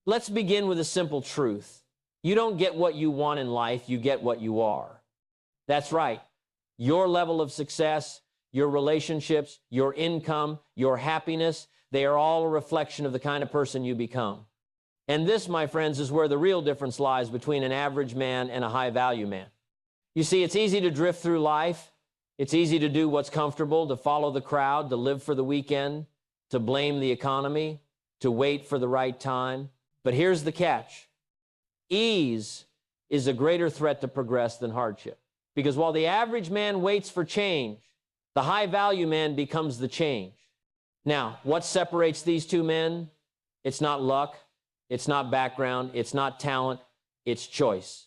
Let's begin with a simple truth. You don't get what you want in life, you get what you are. That's right. Your level of success, your relationships, your income, your happiness, they are all a reflection of the kind of person you become. And this, my friends, is where the real difference lies between an average man and a high-value man. You see, it's easy to drift through life. It's easy to do what's comfortable, to follow the crowd, to live for the weekend, to blame the economy, to wait for the right time. But here's the catch. Ease is a greater threat to progress than hardship. Because while the average man waits for change, the high-value man becomes the change. Now, what separates these two men? It's not luck, it's not background, it's not talent, it's choice.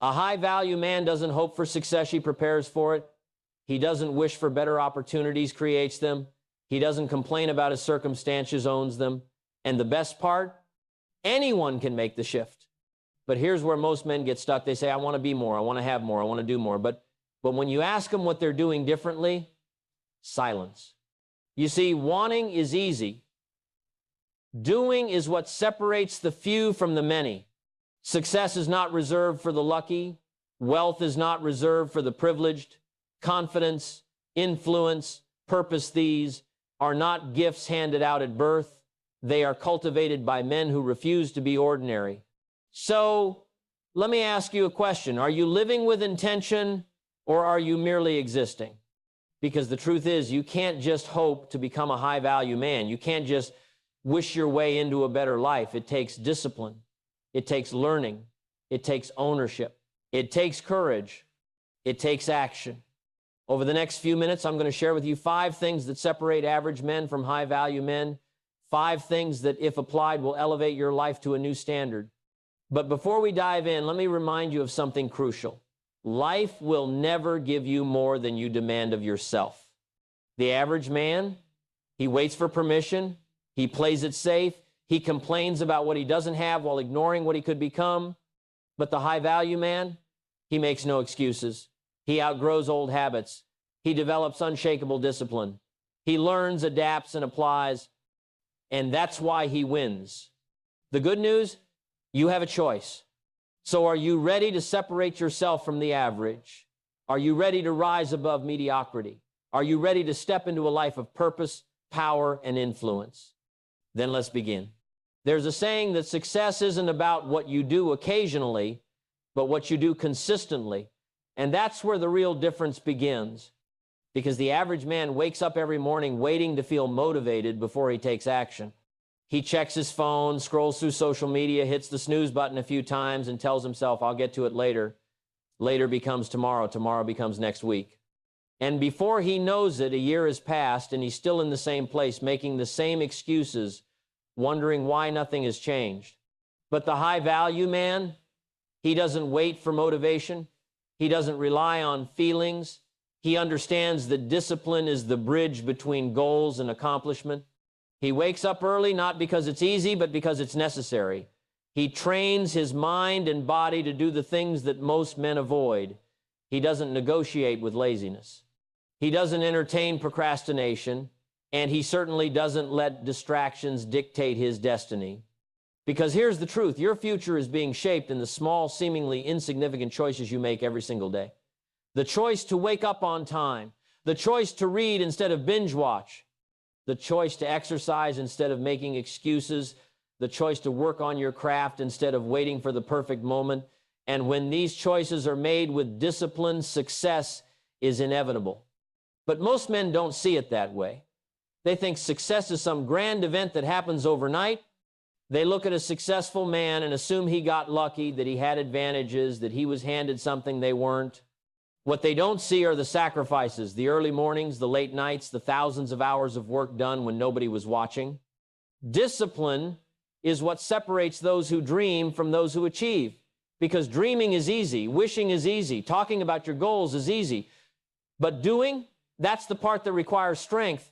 A high-value man doesn't hope for success, he prepares for it. He doesn't wish for better opportunities, creates them. He doesn't complain about his circumstances, owns them. And the best part, anyone can make the shift. But here's where most men get stuck. They say, I want to be more, I want to have more, I want to do more. But when you ask them what they're doing differently, silence. You see, wanting is easy. Doing is what separates the few from the many. Success is not reserved for the lucky. Wealth is not reserved for the privileged. Confidence, influence, purpose, these are not gifts handed out at birth. They are cultivated by men who refuse to be ordinary. So, let me ask you a question. Are you living with intention or are you merely existing? Because the truth is, you can't just hope to become a high-value man. You can't just wish your way into a better life. It takes discipline. It takes learning. It takes ownership. It takes courage. It takes action. Over the next few minutes, I'm going to share with you 5 things that separate average men from high-value men. 5 things that, if applied, will elevate your life to a new standard. But before we dive in, let me remind you of something crucial. Life will never give you more than you demand of yourself. The average man, he waits for permission. He plays it safe. He complains about what he doesn't have while ignoring what he could become. But the high-value man, he makes no excuses. He outgrows old habits. He develops unshakable discipline. He learns, adapts, and applies. And that's why he wins. The good news, you have a choice. So are you ready to separate yourself from the average? Are you ready to rise above mediocrity? Are you ready to step into a life of purpose, power, and influence? Then let's begin. There's a saying that success isn't about what you do occasionally, but what you do consistently. And that's where the real difference begins. Because the average man wakes up every morning waiting to feel motivated before he takes action. He checks his phone, scrolls through social media, hits the snooze button a few times, and tells himself, I'll get to it later. Later becomes tomorrow. Tomorrow becomes next week. And before he knows it, a year has passed, and he's still in the same place, making the same excuses, wondering why nothing has changed. But the high-value man, he doesn't wait for motivation. He doesn't rely on feelings. He understands that discipline is the bridge between goals and accomplishment. He wakes up early not because it's easy, but because it's necessary. He trains his mind and body to do the things that most men avoid. He doesn't negotiate with laziness. He doesn't entertain procrastination, and he certainly doesn't let distractions dictate his destiny. Because here's the truth, your future is being shaped in the small, seemingly insignificant choices you make every single day. The choice to wake up on time, the choice to read instead of binge watch, the choice to exercise instead of making excuses, the choice to work on your craft instead of waiting for the perfect moment. And when these choices are made with discipline, success is inevitable. But most men don't see it that way. They think success is some grand event that happens overnight. They look at a successful man and assume he got lucky, that he had advantages, that he was handed something they weren't. What they don't see are the sacrifices, the early mornings, the late nights, the thousands of hours of work done when nobody was watching. Discipline is what separates those who dream from those who achieve. Because dreaming is easy, wishing is easy, talking about your goals is easy. But doing, that's the part that requires strength.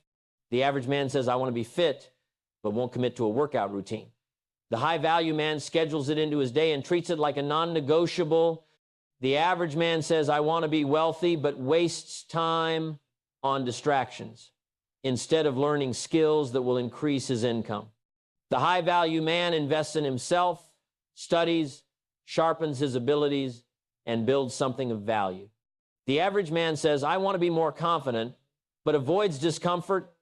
The average man says, I want to be fit, but won't commit to a workout routine. The high-value man schedules it into his day and treats it like a non-negotiable. The average man says, I want to be wealthy, but wastes time on distractions instead of learning skills that will increase his income. The high-value man invests in himself, studies, sharpens his abilities, and builds something of value. The average man says, I want to be more confident, but avoids discomfort,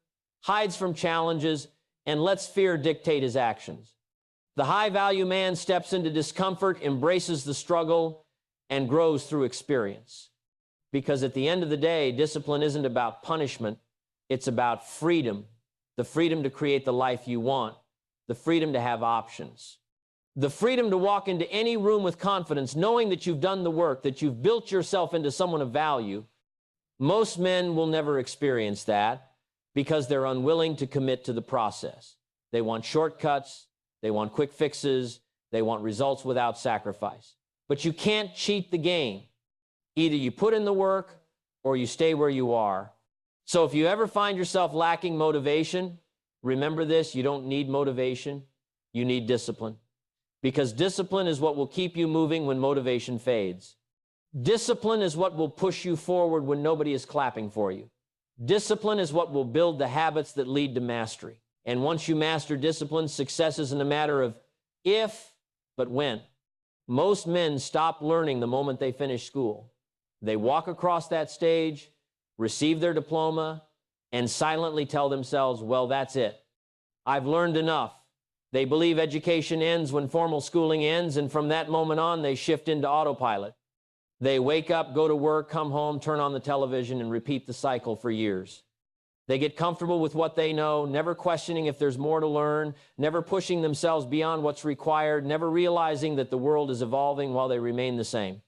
hides from challenges, and lets fear dictate his actions. The high-value man steps into discomfort, embraces the struggle, and grows through experience. Because at the end of the day, discipline isn't about punishment, it's about freedom. The freedom to create the life you want, the freedom to have options. The freedom to walk into any room with confidence, knowing that you've done the work, that you've built yourself into someone of value. Most men will never experience that because they're unwilling to commit to the process. They want shortcuts, they want quick fixes, they want results without sacrifice. But you can't cheat the game. Either you put in the work or you stay where you are. So if you ever find yourself lacking motivation, remember this, you don't need motivation, you need discipline. Because discipline is what will keep you moving when motivation fades. Discipline is what will push you forward when nobody is clapping for you. Discipline is what will build the habits that lead to mastery. And once you master discipline, success isn't a matter of if, but when. Most men stop learning the moment they finish school. They walk across that stage, receive their diploma, and silently tell themselves, well, that's it. I've learned enough. They believe education ends when formal schooling ends, and from that moment on, they shift into autopilot. They wake up, go to work, come home, turn on the television, and repeat the cycle for years. They get comfortable with what they know, never questioning if there's more to learn, never pushing themselves beyond what's required, never realizing that the world is evolving while they remain the same.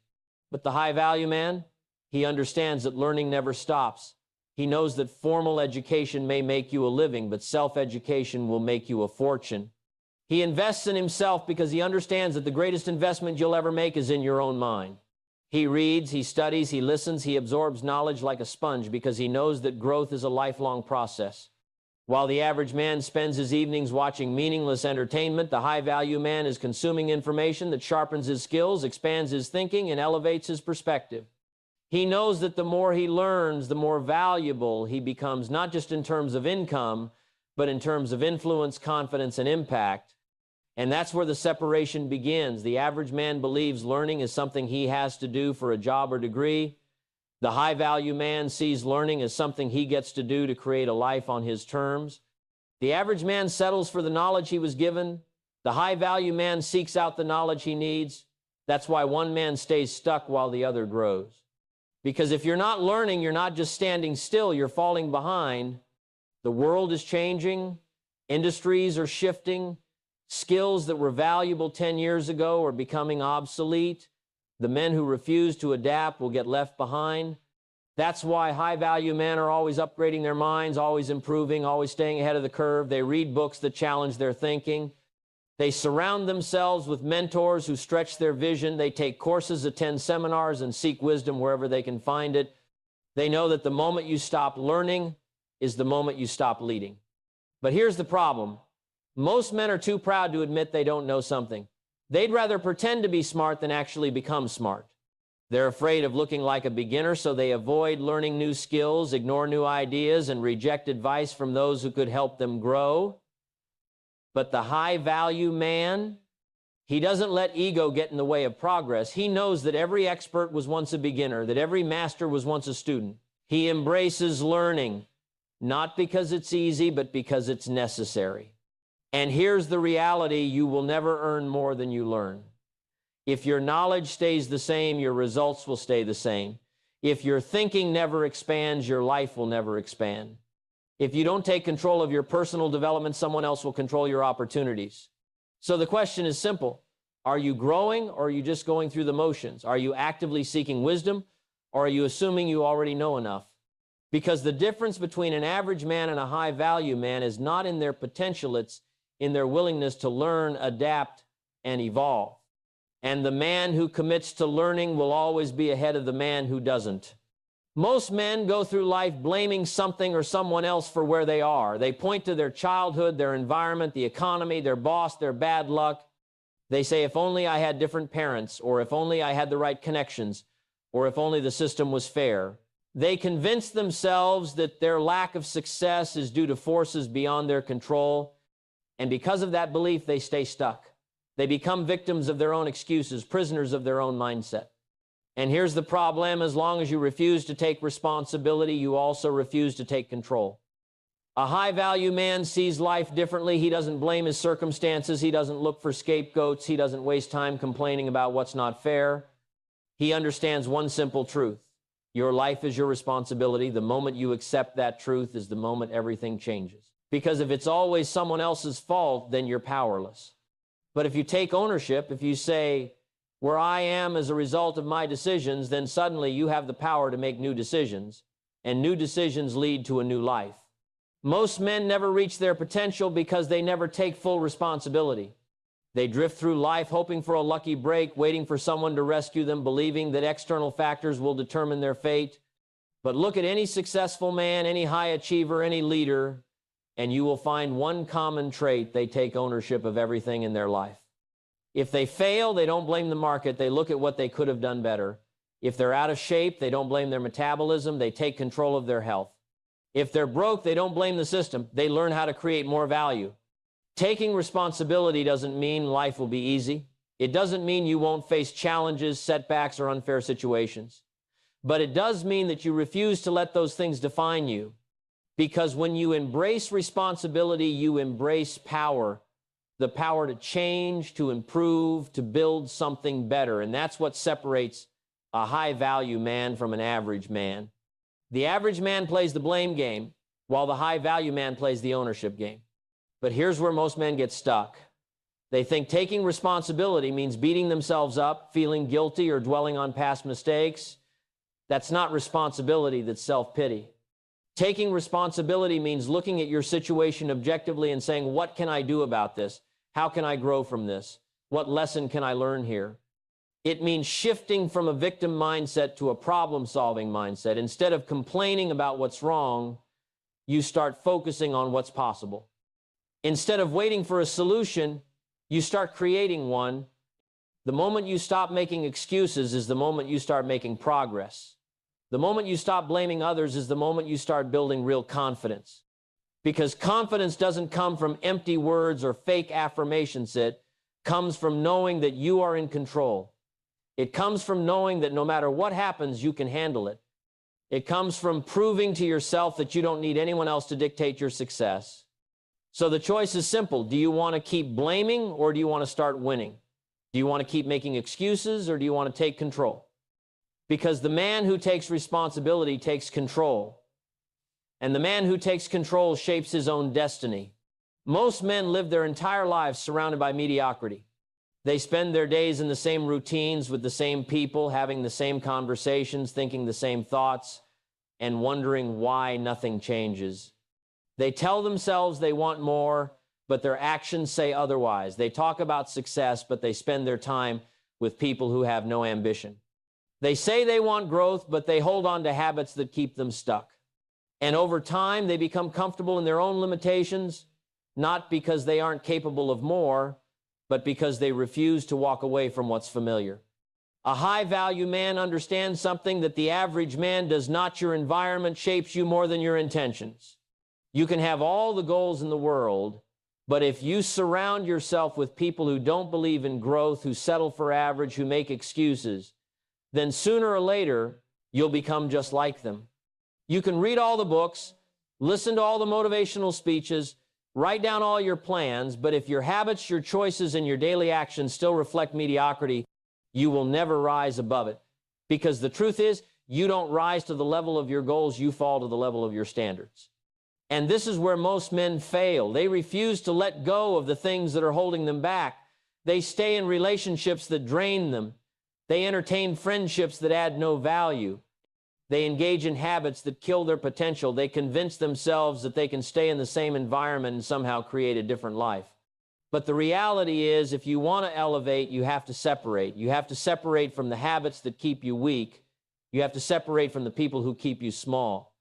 But the high-value man, he understands that learning never stops. He knows that formal education may make you a living, but self-education will make you a fortune. He invests in himself because he understands that the greatest investment you'll ever make is in your own mind. He reads, he studies, he listens, he absorbs knowledge like a sponge because he knows that growth is a lifelong process. While the average man spends his evenings watching meaningless entertainment, the high-value man is consuming information that sharpens his skills, expands his thinking, and elevates his perspective. He knows that the more he learns, the more valuable he becomes, not just in terms of income, but in terms of influence, confidence, and impact. And that's where the separation begins. The average man believes learning is something he has to do for a job or degree. The high-value man sees learning as something he gets to do to create a life on his terms. The average man settles for the knowledge he was given. The high-value man seeks out the knowledge he needs. That's why one man stays stuck while the other grows. Because if you're not learning, you're not just standing still, you're falling behind. The world is changing. Industries are shifting. Skills that were valuable 10 years ago are becoming obsolete. The men who refuse to adapt will get left behind. That's why high-value men are always upgrading their minds, always improving, always staying ahead of the curve. They read books that challenge their thinking. They surround themselves with mentors who stretch their vision. They take courses, attend seminars, and seek wisdom wherever they can find it. They know that the moment you stop learning is the moment you stop leading. But here's the problem. Most men are too proud to admit they don't know something. They'd rather pretend to be smart than actually become smart. They're afraid of looking like a beginner, so they avoid learning new skills, ignore new ideas, and reject advice from those who could help them grow. But the high-value man, he doesn't let ego get in the way of progress. He knows that every expert was once a beginner, that every master was once a student. He embraces learning, not because it's easy, but because it's necessary. And here's the reality, you will never earn more than you learn. If your knowledge stays the same, your results will stay the same. If your thinking never expands, your life will never expand. If you don't take control of your personal development, someone else will control your opportunities. So the question is simple. Are you growing, or are you just going through the motions? Are you actively seeking wisdom, or are you assuming you already know enough? Because the difference between an average man and a high-value man is not in their potential, it's in their willingness to learn, adapt, and evolve. And the man who commits to learning will always be ahead of the man who doesn't. Most men go through life blaming something or someone else for where they are. They point to their childhood, their environment, the economy, their boss, their bad luck. They say, if only I had different parents, or if only I had the right connections, or if only the system was fair. They convince themselves that their lack of success is due to forces beyond their control. And because of that belief, they stay stuck. They become victims of their own excuses, prisoners of their own mindset. And here's the problem: as long as you refuse to take responsibility, you also refuse to take control. A high-value man sees life differently. He doesn't blame his circumstances. He doesn't look for scapegoats. He doesn't waste time complaining about what's not fair. He understands one simple truth: your life is your responsibility. The moment you accept that truth is the moment everything changes. Because if it's always someone else's fault, then you're powerless. But if you take ownership, if you say, where I am as a result of my decisions, then suddenly you have the power to make new decisions, and new decisions lead to a new life. Most men never reach their potential because they never take full responsibility. They drift through life hoping for a lucky break, waiting for someone to rescue them, believing that external factors will determine their fate. But look at any successful man, any high achiever, any leader, and you will find one common trait: they take ownership of everything in their life. If they fail, they don't blame the market. They look at what they could have done better. If they're out of shape, they don't blame their metabolism. They take control of their health. If they're broke, they don't blame the system. They learn how to create more value. Taking responsibility doesn't mean life will be easy. It doesn't mean you won't face challenges, setbacks, or unfair situations. But it does mean that you refuse to let those things define you. Because when you embrace responsibility, you embrace power. The power to change, to improve, to build something better. And that's what separates a high-value man from an average man. The average man plays the blame game, while the high-value man plays the ownership game. But here's where most men get stuck. They think taking responsibility means beating themselves up, feeling guilty, or dwelling on past mistakes. That's not responsibility, that's self-pity. Taking responsibility means looking at your situation objectively and saying, what can I do about this? How can I grow from this? What lesson can I learn here? It means shifting from a victim mindset to a problem-solving mindset. Instead of complaining about what's wrong, you start focusing on what's possible. Instead of waiting for a solution, you start creating one. The moment you stop making excuses is the moment you start making progress. The moment you stop blaming others is the moment you start building real confidence. Because confidence doesn't come from empty words or fake affirmations. It comes from knowing that you are in control. It comes from knowing that no matter what happens, you can handle it. It comes from proving to yourself that you don't need anyone else to dictate your success. So the choice is simple. Do you want to keep blaming, or do you want to start winning? Do you want to keep making excuses, or do you want to take control? Because the man who takes responsibility takes control. And the man who takes control shapes his own destiny. Most men live their entire lives surrounded by mediocrity. They spend their days in the same routines with the same people, having the same conversations, thinking the same thoughts, and wondering why nothing changes. They tell themselves they want more, but their actions say otherwise. They talk about success, but they spend their time with people who have no ambition. They say they want growth, but they hold on to habits that keep them stuck. And over time, they become comfortable in their own limitations, not because they aren't capable of more, but because they refuse to walk away from what's familiar. A high-value man understands something that the average man does not. Your environment shapes you more than your intentions. You can have all the goals in the world, but if you surround yourself with people who don't believe in growth, who settle for average, who make excuses, then sooner or later, you'll become just like them. You can read all the books, listen to all the motivational speeches, write down all your plans, but if your habits, your choices, and your daily actions still reflect mediocrity, you will never rise above it. Because the truth is, you don't rise to the level of your goals, you fall to the level of your standards. And this is where most men fail. They refuse to let go of the things that are holding them back. They stay in relationships that drain them. They entertain friendships that add no value. They engage in habits that kill their potential. They convince themselves that they can stay in the same environment and somehow create a different life. But the reality is, if you want to elevate, you have to separate. You have to separate from the habits that keep you weak. You have to separate from the people who keep you small.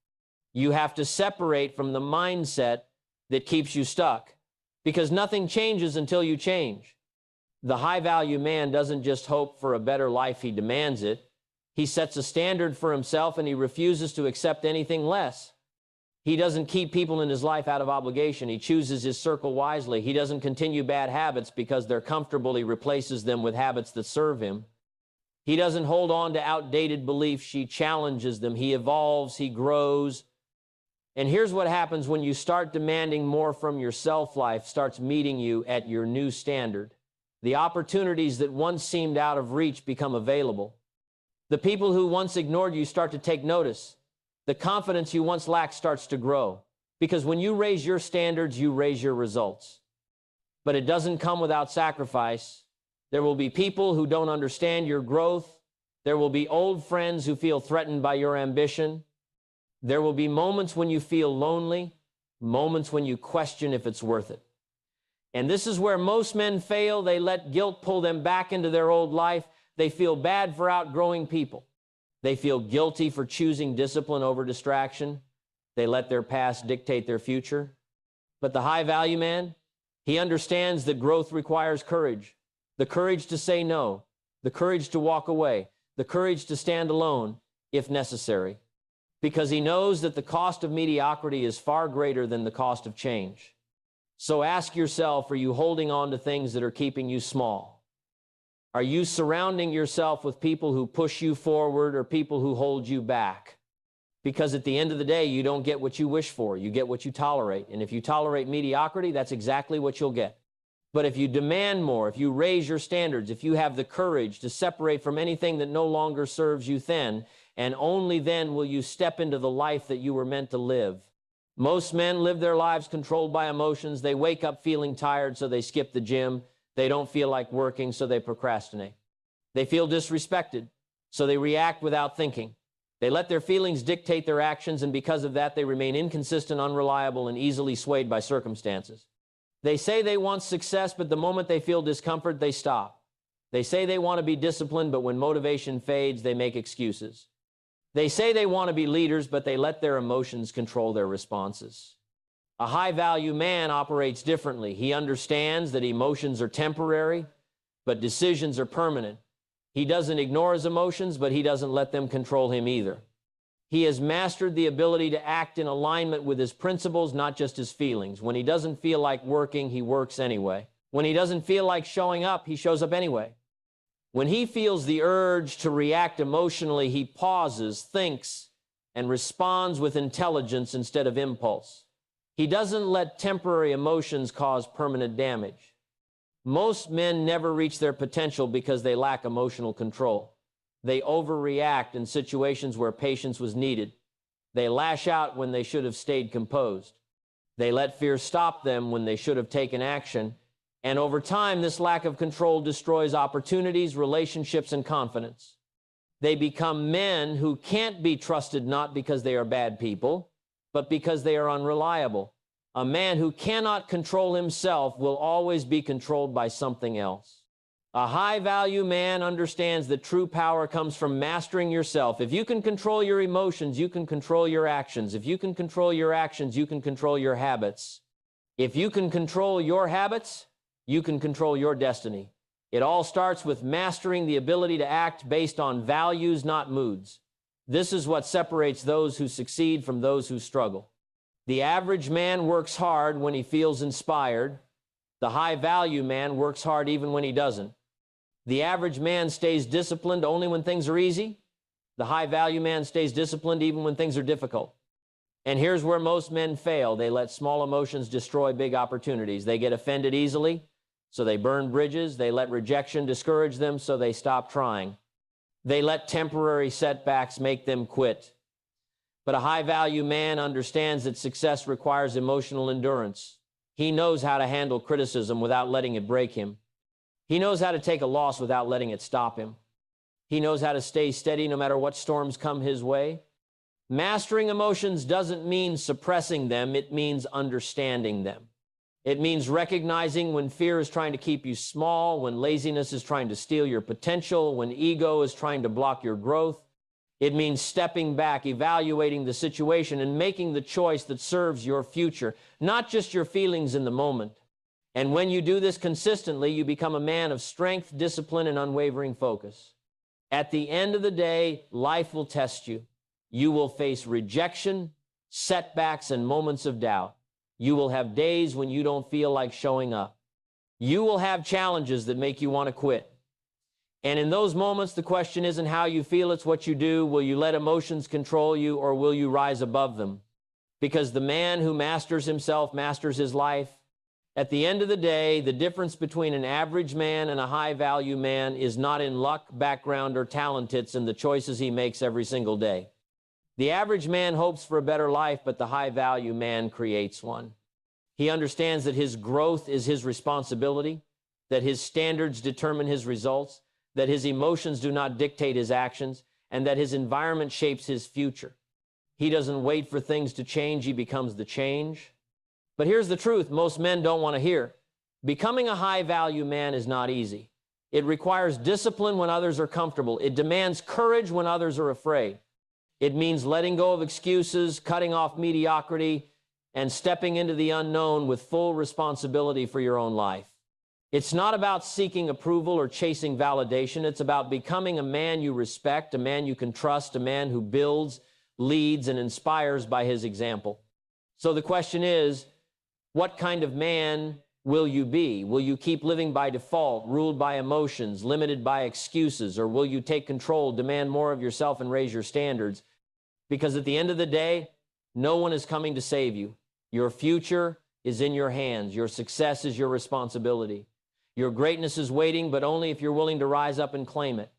You have to separate from the mindset that keeps you stuck. Because nothing changes until you change. The high-value man doesn't just hope for a better life, he demands it. He sets a standard for himself and he refuses to accept anything less. He doesn't keep people in his life out of obligation. He chooses his circle wisely. He doesn't continue bad habits because they're comfortable. He replaces them with habits that serve him. He doesn't hold on to outdated beliefs. He challenges them. He evolves. He grows. And here's what happens when you start demanding more from yourself. Life starts meeting you at your new standard. The opportunities that once seemed out of reach become available. The people who once ignored you start to take notice. The confidence you once lacked starts to grow. Because when you raise your standards, you raise your results. But it doesn't come without sacrifice. There will be people who don't understand your growth. There will be old friends who feel threatened by your ambition. There will be moments when you feel lonely, moments when you question if it's worth it. And this is where most men fail. They let guilt pull them back into their old life. They feel bad for outgrowing people. They feel guilty for choosing discipline over distraction. They let their past dictate their future. But the high-value man, he understands that growth requires courage. The courage to say no, the courage to walk away, the courage to stand alone if necessary. Because he knows that the cost of mediocrity is far greater than the cost of change. So ask yourself, are you holding on to things that are keeping you small? Are you surrounding yourself with people who push you forward or people who hold you back? Because at the end of the day, you don't get what you wish for. You get what you tolerate. And if you tolerate mediocrity, that's exactly what you'll get. But if you demand more, if you raise your standards, if you have the courage to separate from anything that no longer serves you, then, and only then will you step into the life that you were meant to live. Most men live their lives controlled by emotions. They wake up feeling tired, so they skip the gym. They don't feel like working, so they procrastinate. They feel disrespected, so they react without thinking. They let their feelings dictate their actions, and because of that, they remain inconsistent, unreliable, and easily swayed by circumstances. They say they want success, but the moment they feel discomfort, they stop. They say they want to be disciplined, but when motivation fades, they make excuses. They say they want to be leaders, but they let their emotions control their responses. A high-value man operates differently. He understands that emotions are temporary, but decisions are permanent. He doesn't ignore his emotions, but he doesn't let them control him either. He has mastered the ability to act in alignment with his principles, not just his feelings. When he doesn't feel like working, he works anyway. When he doesn't feel like showing up, he shows up anyway. When he feels the urge to react emotionally, he pauses, thinks, and responds with intelligence instead of impulse. He doesn't let temporary emotions cause permanent damage. Most men never reach their potential because they lack emotional control. They overreact in situations where patience was needed. They lash out when they should have stayed composed. They let fear stop them when they should have taken action. And over time, this lack of control destroys opportunities, relationships, and confidence. They become men who can't be trusted not because they are bad people, but because they are unreliable. A man who cannot control himself will always be controlled by something else. A high-value man understands that true power comes from mastering yourself. If you can control your emotions, you can control your actions. If you can control your actions, you can control your habits. If you can control your habits, you can control your destiny. It all starts with mastering the ability to act based on values, not moods. This is what separates those who succeed from those who struggle. The average man works hard when he feels inspired. The high-value man works hard even when he doesn't. The average man stays disciplined only when things are easy. The high-value man stays disciplined even when things are difficult. And here's where most men fail. They let small emotions destroy big opportunities. They get offended easily, so they burn bridges. They let rejection discourage them, so they stop trying. They let temporary setbacks make them quit. But a high-value man understands that success requires emotional endurance. He knows how to handle criticism without letting it break him. He knows how to take a loss without letting it stop him. He knows how to stay steady no matter what storms come his way. Mastering emotions doesn't mean suppressing them. It means understanding them. It means recognizing when fear is trying to keep you small, when laziness is trying to steal your potential, when ego is trying to block your growth. It means stepping back, evaluating the situation, and making the choice that serves your future, not just your feelings in the moment. And when you do this consistently, you become a man of strength, discipline, and unwavering focus. At the end of the day, life will test you. You will face rejection, setbacks, and moments of doubt. You will have days when you don't feel like showing up. You will have challenges that make you want to quit. And in those moments, the question isn't how you feel, it's what you do. Will you let emotions control you, or will you rise above them? Because the man who masters himself masters his life. At the end of the day, the difference between an average man and a high-value man is not in luck, background, or talent. It's in the choices he makes every single day. The average man hopes for a better life, but the high-value man creates one. He understands that his growth is his responsibility, that his standards determine his results, that his emotions do not dictate his actions, and that his environment shapes his future. He doesn't wait for things to change, he becomes the change. But here's the truth most men don't want to hear. Becoming a high-value man is not easy. It requires discipline when others are comfortable. It demands courage when others are afraid. It means letting go of excuses, cutting off mediocrity, and stepping into the unknown with full responsibility for your own life. It's not about seeking approval or chasing validation. It's about becoming a man you respect, a man you can trust, a man who builds, leads, and inspires by his example. So the question is, what kind of man will you be? Will you keep living by default, ruled by emotions, limited by excuses, or will you take control, demand more of yourself, and raise your standards? Because at the end of the day, no one is coming to save you. Your future is in your hands. Your success is your responsibility. Your greatness is waiting, but only if you're willing to rise up and claim it.